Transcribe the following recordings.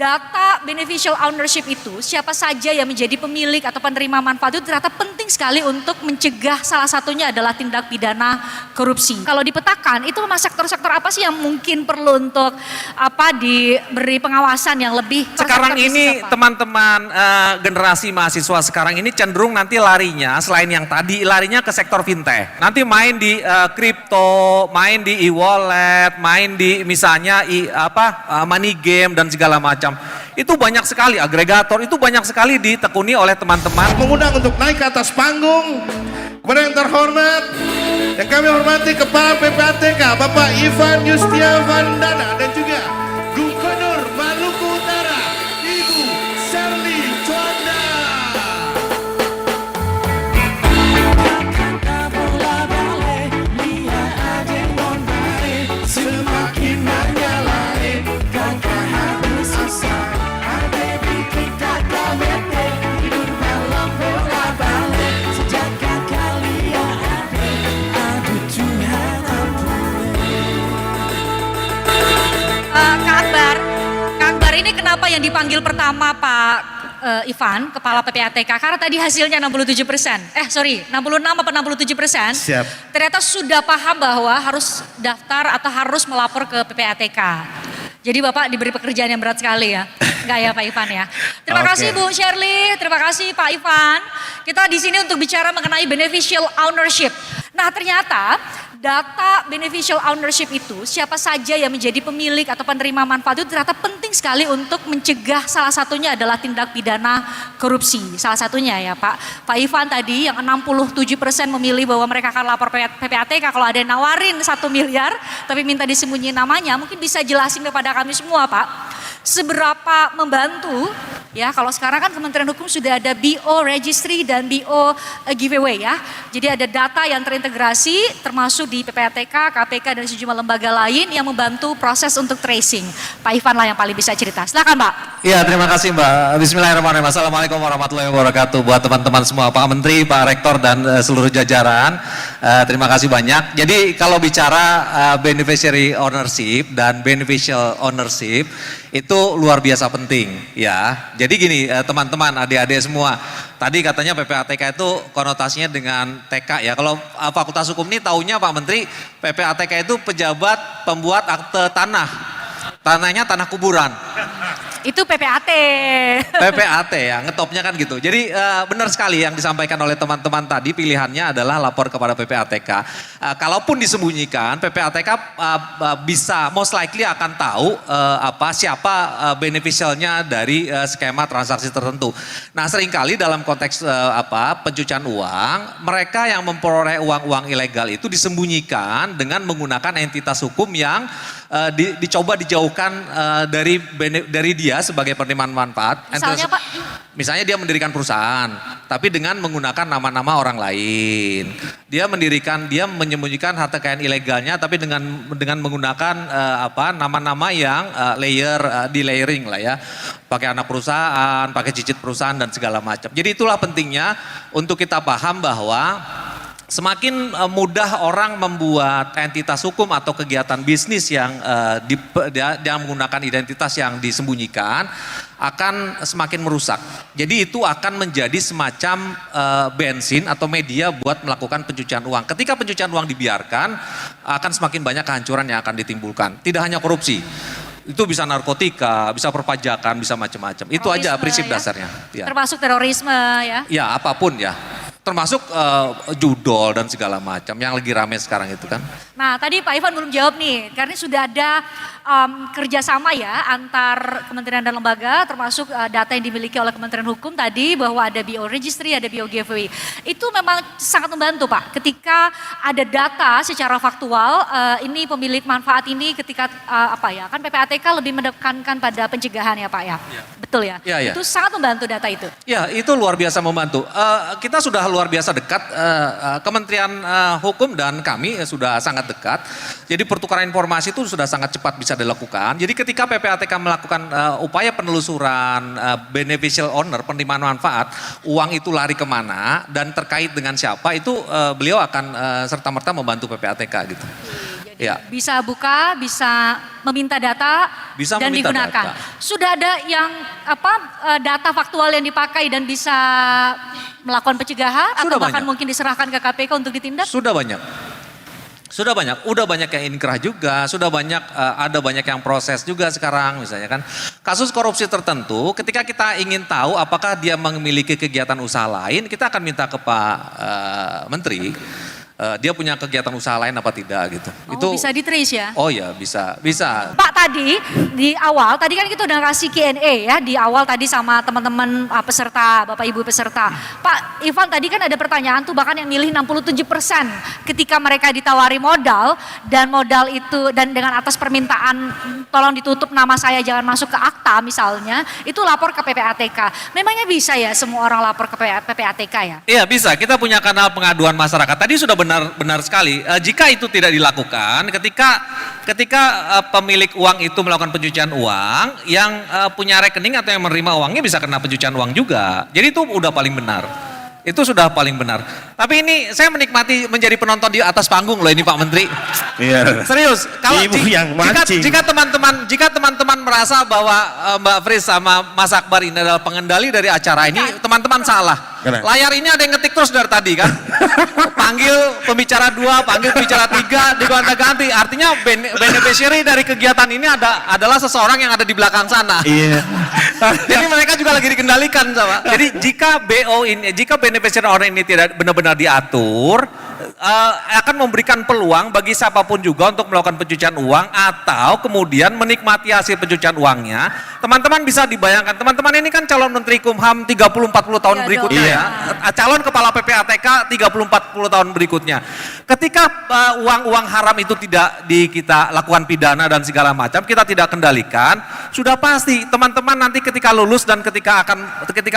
data beneficial ownership itu siapa saja yang menjadi pemilik atau penerima manfaat itu ternyata penting sekali untuk mencegah, salah satunya adalah tindak pidana korupsi. Kalau dipetakan itu memang sektor-sektor apa sih yang mungkin perlu untuk diberi pengawasan yang lebih. Sekarang ini teman-teman generasi mahasiswa sekarang ini cenderung nanti larinya selain yang tadi larinya ke sektor fintech. Nanti main di kripto, main di e-wallet, main di misalnya money game dan segala macam. Itu banyak sekali agregator, itu banyak sekali ditekuni oleh teman-teman. Mengundang untuk naik ke atas panggung kepada yang terhormat yang kami hormati Kepala PPATK Bapak Ivan Yustiavandana dan juga Gubernur Maluku Utara Ibu Sherly Juanda. Kak Akbar ini kenapa yang dipanggil pertama Pak Ivan, Kepala PPATK, karena tadi hasilnya 67%, 66 apa 67%, Siap. ternyata sudah paham bahwa harus daftar atau harus melapor ke PPATK. Jadi Bapak diberi pekerjaan yang berat sekali ya, enggak ya Pak Ivan ya. Terima kasih Bu Sherly, terima kasih Pak Ivan. Kita di sini untuk bicara mengenai beneficial ownership. Nah ternyata data beneficial ownership itu siapa saja yang menjadi pemilik atau penerima manfaat itu ternyata penting sekali untuk mencegah, salah satunya adalah tindak pidana korupsi. Salah satunya ya Pak Ivan tadi yang 67% memilih bahwa mereka akan lapor PPATK kalau ada yang nawarin 1 miliar tapi minta disembunyiin namanya. Mungkin bisa jelasin kepada kami semua Pak, seberapa membantu ya, kalau sekarang kan Kementerian Hukum sudah ada BO Registry dan BO Giveaway ya. Jadi ada data yang terintegrasi termasuk di PPATK, KPK dan sejumlah lembaga lain yang membantu proses untuk tracing. Pak Ivan lah yang paling bisa cerita. Silakan Pak. Iya terima kasih Mbak. Bismillahirrahmanirrahim. Assalamualaikum warahmatullahi wabarakatuh. Buat teman-teman semua, Pak Menteri, Pak Rektor dan seluruh jajaran. Terima kasih banyak. Jadi kalau bicara beneficiary ownership dan beneficial ownership itu luar biasa penting ya. Jadi gini teman-teman, adik-adik semua. Tadi katanya PPATK itu konotasinya dengan TK ya. Kalau Fakultas Hukum ini taunya Pak Menteri, PPATK itu pejabat pembuat akte tanah. Tanahnya tanah kuburan. Itu PPAT. PPAT ya, ngetopnya kan gitu. Jadi benar sekali yang disampaikan oleh teman-teman tadi, pilihannya adalah lapor kepada PPATK. Kalaupun disembunyikan, PPATK bisa most likely akan tahu siapa beneficialnya dari skema transaksi tertentu. Nah seringkali dalam konteks pencucian uang, mereka yang memperoleh uang-uang ilegal itu disembunyikan dengan menggunakan entitas hukum yang dicoba dijauhkan dari dia sebagai penerimaan manfaat. Misalnya Pak? Misalnya dia mendirikan perusahaan, tapi dengan menggunakan nama-nama orang lain. Dia menyembunyikan harta kekayaan ilegalnya, tapi dengan menggunakan nama-nama yang di layering lah ya. Pakai anak perusahaan, pakai cicit perusahaan dan segala macam. Jadi itulah pentingnya untuk kita paham bahwa semakin mudah orang membuat entitas hukum atau kegiatan bisnis yang dia menggunakan identitas yang disembunyikan akan semakin merusak. Jadi itu akan menjadi semacam bensin atau media buat melakukan pencucian uang. Ketika pencucian uang dibiarkan, akan semakin banyak kehancuran yang akan ditimbulkan. Tidak hanya korupsi. Itu bisa narkotika, bisa perpajakan, bisa macam-macam. Itu aja prinsip dasarnya. Ya. Termasuk terorisme ya? Ya apapun ya. Termasuk judol dan segala macam yang lagi rame sekarang itu kan. Nah tadi Pak Ivan belum jawab nih, karena sudah ada kerjasama ya antar kementerian dan lembaga, termasuk data yang dimiliki oleh Kementerian Hukum tadi bahwa ada BO Registry, ada BO Giveaway. Itu memang sangat membantu Pak, ketika ada data secara faktual, ini pemilik manfaat ini ketika kan PPATK lebih menekankan pada pencegahan ya Pak ya. Ya. Betul ya? Ya, ya? Itu sangat membantu data itu. Ya itu luar biasa membantu. Kita sudah luar biasa dekat, Kementerian Hukum dan kami sudah sangat dekat. Jadi pertukaran informasi itu sudah sangat cepat bisa dilakukan. Jadi ketika PPATK melakukan upaya penelusuran beneficial owner, penerimaan manfaat, uang itu lari kemana dan terkait dengan siapa, itu beliau akan serta-merta membantu PPATK gitu. Jadi bisa buka, bisa meminta data Bisa dan meminta digunakan. data. Sudah ada yang data faktual yang dipakai dan bisa melakukan pencegahan atau Sudah bahkan banyak. mungkin diserahkan ke KPK untuk ditindak? Sudah banyak. Udah banyak yang inkrah juga, sudah banyak ada banyak yang proses juga sekarang misalnya kan. Kasus korupsi tertentu ketika kita ingin tahu apakah dia memiliki kegiatan usaha lain, kita akan minta ke Pak Menteri, dia punya kegiatan usaha lain apa tidak gitu. Oh, bisa di-trace ya? Oh ya, bisa. Pak tadi di awal, tadi kan kita udah kasih Q&A ya di awal tadi sama teman-teman peserta, Bapak Ibu peserta. Pak Ivan tadi kan ada pertanyaan tuh bahkan yang milih 67% ketika mereka ditawari modal dan modal itu dan dengan atas permintaan tolong ditutup nama saya jangan masuk ke akta misalnya, itu lapor ke PPATK. Memangnya bisa ya semua orang lapor ke PPATK ya? Iya bisa, kita punya kanal pengaduan masyarakat. Tadi sudah benar sekali. Jika itu tidak dilakukan, ketika pemilik uang itu melakukan pencucian uang, yang punya rekening atau yang menerima uangnya bisa kena pencucian uang juga. Jadi itu udah paling benar. Itu sudah paling benar. Tapi ini saya menikmati menjadi penonton di atas panggung loh ini Pak Menteri. Iya. Serius, kalau Ibu yang mancing. jika teman-teman merasa bahwa Mbak Fris sama Mas Akbar ini adalah pengendali dari acara ini, teman-teman salah. Kenapa? Layar ini ada yang ngetik terus dari tadi kan. Panggil pembicara 2, panggil pembicara 3, digonta-ganti. Artinya beneficiary dari kegiatan ini adalah seseorang yang ada di belakang sana. Iya. Jadi mereka juga lagi dikendalikan sama. Jadi jika beneficiary orang ini tidak benar-benar diatur, akan memberikan peluang bagi siapapun juga untuk melakukan pencucian uang atau kemudian menikmati hasil pencucian uangnya. Teman-teman bisa dibayangkan, teman-teman ini kan calon Menteri Kumham 30-40 tahun Iya berikutnya dong. ya. Calon Kepala PPATK 30-40 tahun berikutnya. Ketika uang-uang haram itu tidak kita lakukan pidana dan segala macam, kita tidak kendalikan, sudah pasti teman-teman nanti ketika lulus dan ketika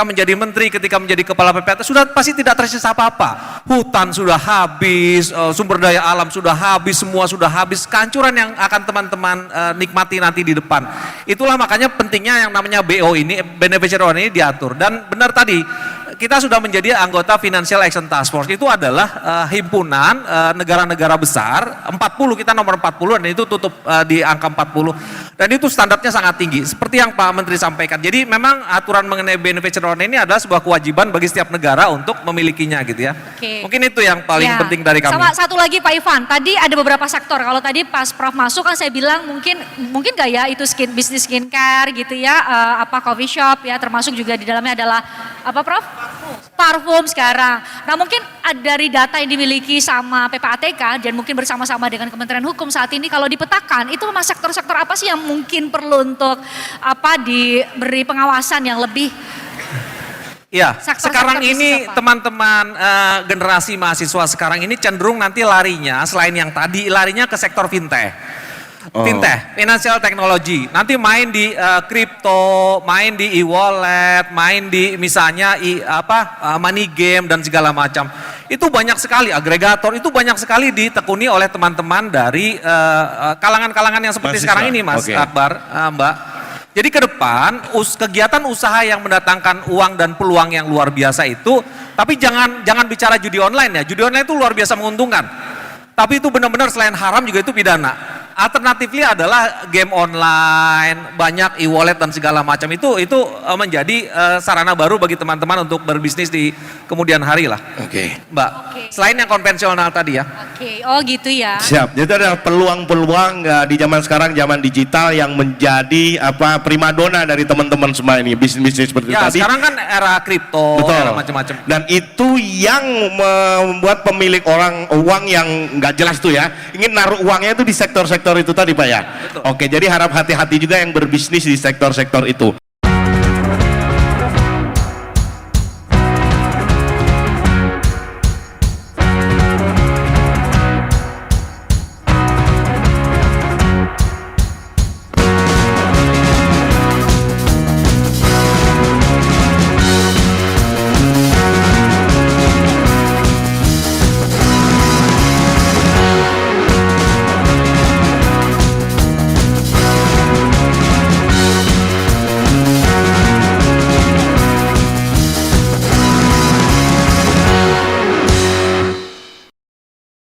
menjadi menteri, ketika menjadi kepala PPATK sudah pasti tidak tersisa apa-apa. Hutan sudah habis, sumber daya alam sudah habis, semua sudah habis, kehancuran yang akan teman-teman nikmati nanti di depan. Itulah makanya pentingnya yang namanya BO ini, beneficiary owner ini diatur. Dan benar tadi, kita sudah menjadi anggota Financial Action Task Force. Itu adalah himpunan negara-negara besar, 40, kita nomor 40 dan itu tutup di angka 40. Dan itu standarnya sangat tinggi, seperti yang Pak Menteri sampaikan. Jadi memang aturan mengenai beneficiary owner ini adalah sebuah kewajiban bagi setiap negara untuk memilikinya gitu ya. Oke. Mungkin itu yang paling Ya. penting dari kami. Sama satu lagi Pak Ivan, tadi ada beberapa sektor. Kalau tadi pas Prof masuk kan saya bilang mungkin gak ya itu bisnis skincare gitu ya, coffee shop ya, termasuk juga di dalamnya adalah apa Prof? Parfum sekarang. Nah mungkin dari data yang dimiliki sama PPATK dan mungkin bersama-sama dengan Kementerian Hukum saat ini kalau dipetakan itu memang sektor-sektor apa sih yang mungkin perlu untuk diberi pengawasan yang lebih. Ya, Sektor-sektor sekarang bisnis ini apa? teman-teman generasi mahasiswa sekarang ini cenderung nanti larinya selain yang tadi larinya ke sektor fintech. Oh. Fintech, financial technology. Nanti main di crypto, main di e-wallet, main di misalnya money game dan segala macam. Itu banyak sekali agregator, itu banyak sekali ditekuni oleh teman-teman dari kalangan-kalangan yang seperti Mahasiswa. sekarang ini Mas Oke. Akbar, Mbak. Jadi ke depan kegiatan usaha yang mendatangkan uang dan peluang yang luar biasa itu, tapi jangan bicara judi online ya. Judi online itu luar biasa menguntungkan. Tapi itu benar-benar selain haram juga itu pidana. Alternatifnya adalah game online, banyak e-wallet dan segala macam itu menjadi sarana baru bagi teman-teman untuk berbisnis di kemudian hari lah. Oke. Mbak, Oke. selain yang konvensional tadi ya. Oke, oh gitu ya. Siap. Jadi adalah peluang-peluang di zaman sekarang, zaman digital yang menjadi primadona dari teman-teman semua ini, bisnis-bisnis seperti Ya, tadi. sekarang kan era kripto, Betul. era macam-macam. Dan itu yang membuat pemilik uang yang nggak jelas tuh ya, ingin naruh uangnya itu di sektor-sektor itu tadi Pak ya. Betul. Oke, jadi harap hati-hati juga yang berbisnis di sektor-sektor itu.